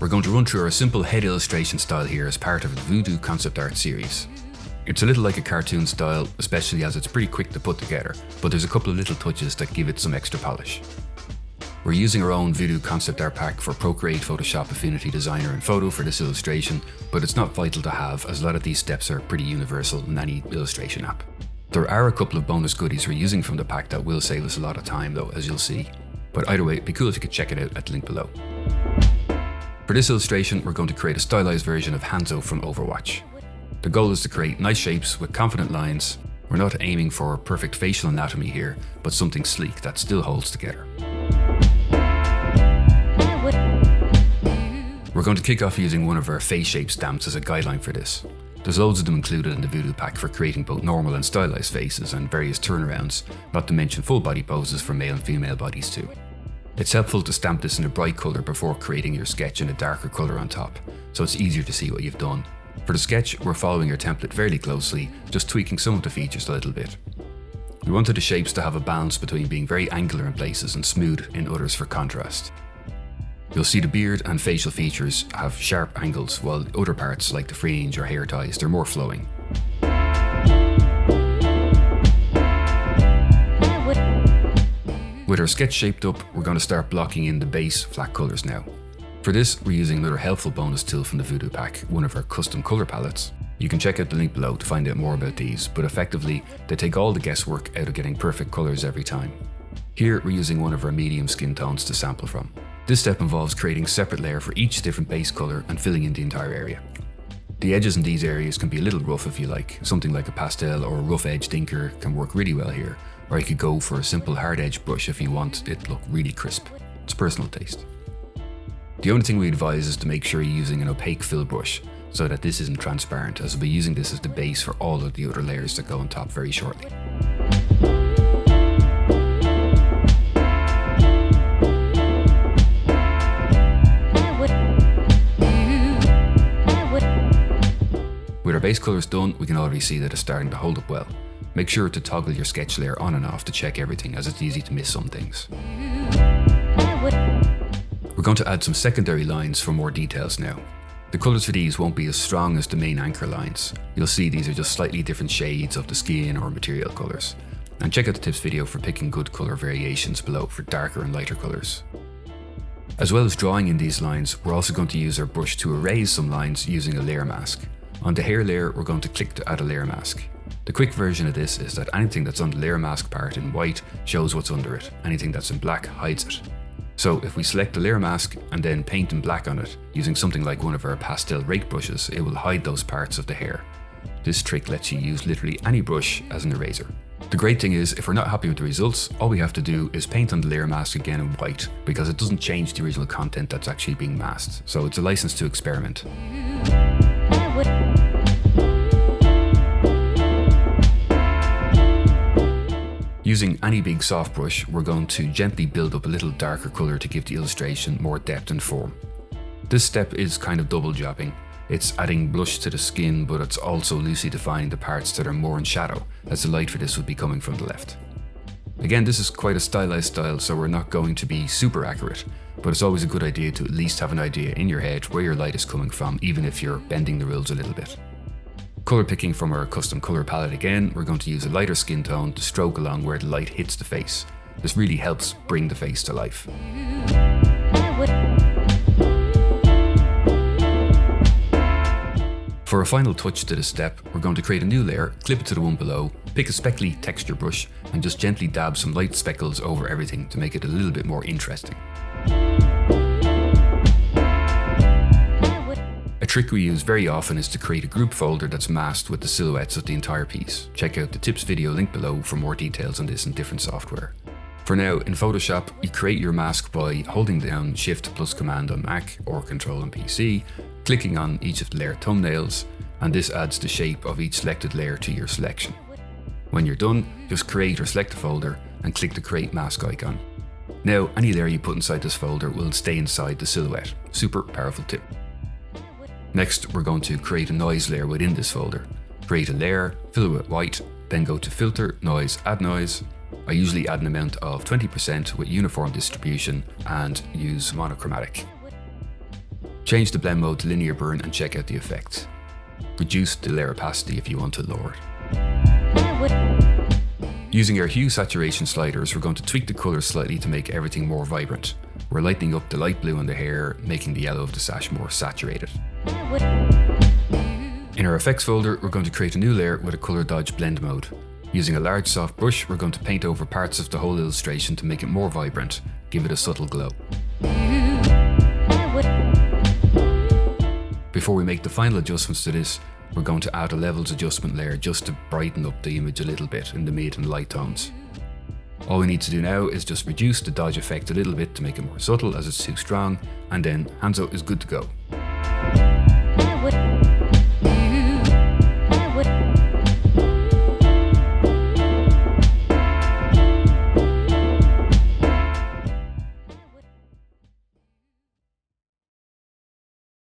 We're going to run through our simple head illustration style here as part of the Voodoo Concept Art series. It's a little like a cartoon style, especially as it's pretty quick to put together, but there's a couple of little touches that give it some extra polish. We're using our own Voodoo Concept Art pack for Procreate, Photoshop, Affinity Designer and Photo for this illustration, but it's not vital to have as a lot of these steps are pretty universal in any illustration app. There are a couple of bonus goodies we're using from the pack that will save us a lot of time though, as you'll see. But either way, it'd be cool if you could check it out at the link below. For this illustration, we're going to create a stylized version of Hanzo from Overwatch. The goal is to create nice shapes with confident lines. We're not aiming for perfect facial anatomy here, but something sleek that still holds together. We're going to kick off using one of our face shape stamps as a guideline for this. There's loads of them included in the Voodoo pack for creating both normal and stylized faces and various turnarounds, not to mention full body poses for male and female bodies too. It's helpful to stamp this in a bright colour before creating your sketch in a darker colour on top, so it's easier to see what you've done. For the sketch, we're following our template fairly closely, just tweaking some of the features a little bit. We wanted the shapes to have a balance between being very angular in places and smooth in others for contrast. You'll see the beard and facial features have sharp angles, while the other parts like the fringe or hair ties, they're more flowing. With our sketch shaped up, we're going to start blocking in the base flat colours now. For this, we're using another helpful bonus tool from the Voodoo pack, one of our custom colour palettes. You can check out the link below to find out more about these, but effectively, they take all the guesswork out of getting perfect colours every time. Here, we're using one of our medium skin tones to sample from. This step involves creating a separate layer for each different base colour and filling in the entire area. The edges in these areas can be a little rough if you like. Something like a pastel or a rough edge inker can work really well here, or you could go for a simple hard edge brush if you want it to look really crisp. It's personal taste. The only thing we advise is to make sure you're using an opaque fill brush so that this isn't transparent, as we'll be using this as the base for all of the other layers that go on top very shortly. With our base colours done, we can already see that it's starting to hold up well. Make sure to toggle your sketch layer on and off to check everything, as it's easy to miss some things. We're going to add some secondary lines for more details now. The colours for these won't be as strong as the main anchor lines. You'll see these are just slightly different shades of the skin or material colours. And check out the tips video for picking good colour variations below for darker and lighter colours. As well as drawing in these lines, we're also going to use our brush to erase some lines using a layer mask. On the hair layer, we're going to click to add a layer mask. The quick version of this is that anything that's on the layer mask part in white shows what's under it. Anything that's in black hides it. So if we select the layer mask and then paint in black on it, using something like one of our pastel rake brushes, it will hide those parts of the hair. This trick lets you use literally any brush as an eraser. The great thing is, if we're not happy with the results, all we have to do is paint on the layer mask again in white, because it doesn't change the original content that's actually being masked. So it's a license to experiment. Using any big soft brush, we're going to gently build up a little darker colour to give the illustration more depth and form. This step is kind of double jobbing. It's adding blush to the skin, but it's also loosely defining the parts that are more in shadow, as the light for this would be coming from the left. Again, this is quite a stylized style, so we're not going to be super accurate, but it's always a good idea to at least have an idea in your head where your light is coming from, even if you're bending the rules a little bit. Colour picking from our custom colour palette again, we're going to use a lighter skin tone to stroke along where the light hits the face. This really helps bring the face to life. For a final touch to this step, we're going to create a new layer, clip it to the one below, pick a speckly texture brush, and just gently dab some light speckles over everything to make it a little bit more interesting. A trick we use very often is to create a group folder that's masked with the silhouettes of the entire piece. Check out the tips video link below for more details on this in different software. For now, in Photoshop, you create your mask by holding down Shift plus Command on Mac or Control on PC, clicking on each of the layer thumbnails, and this adds the shape of each selected layer to your selection. When you're done, just create or select a folder and click the Create Mask icon. Now, any layer you put inside this folder will stay inside the silhouette. Super powerful tip. Next, we're going to create a noise layer within this folder. Create a layer, fill it with white, then go to Filter, Noise, Add Noise. I usually add an amount of 20% with uniform distribution and use monochromatic. Change the blend mode to linear burn and check out the effect. Reduce the layer opacity if you want to lower it. Using our hue saturation sliders, we're going to tweak the colours slightly to make everything more vibrant. We're lightening up the light blue on the hair, making the yellow of the sash more saturated. In our effects folder, we're going to create a new layer with a colour dodge blend mode. Using a large soft brush, we're going to paint over parts of the whole illustration to make it more vibrant, give it a subtle glow. Before we make the final adjustments to this, we're going to add a levels adjustment layer just to brighten up the image a little bit in the mid and light tones. All we need to do now is just reduce the dodge effect a little bit to make it more subtle as it's too strong, and then Hanzo is good to go.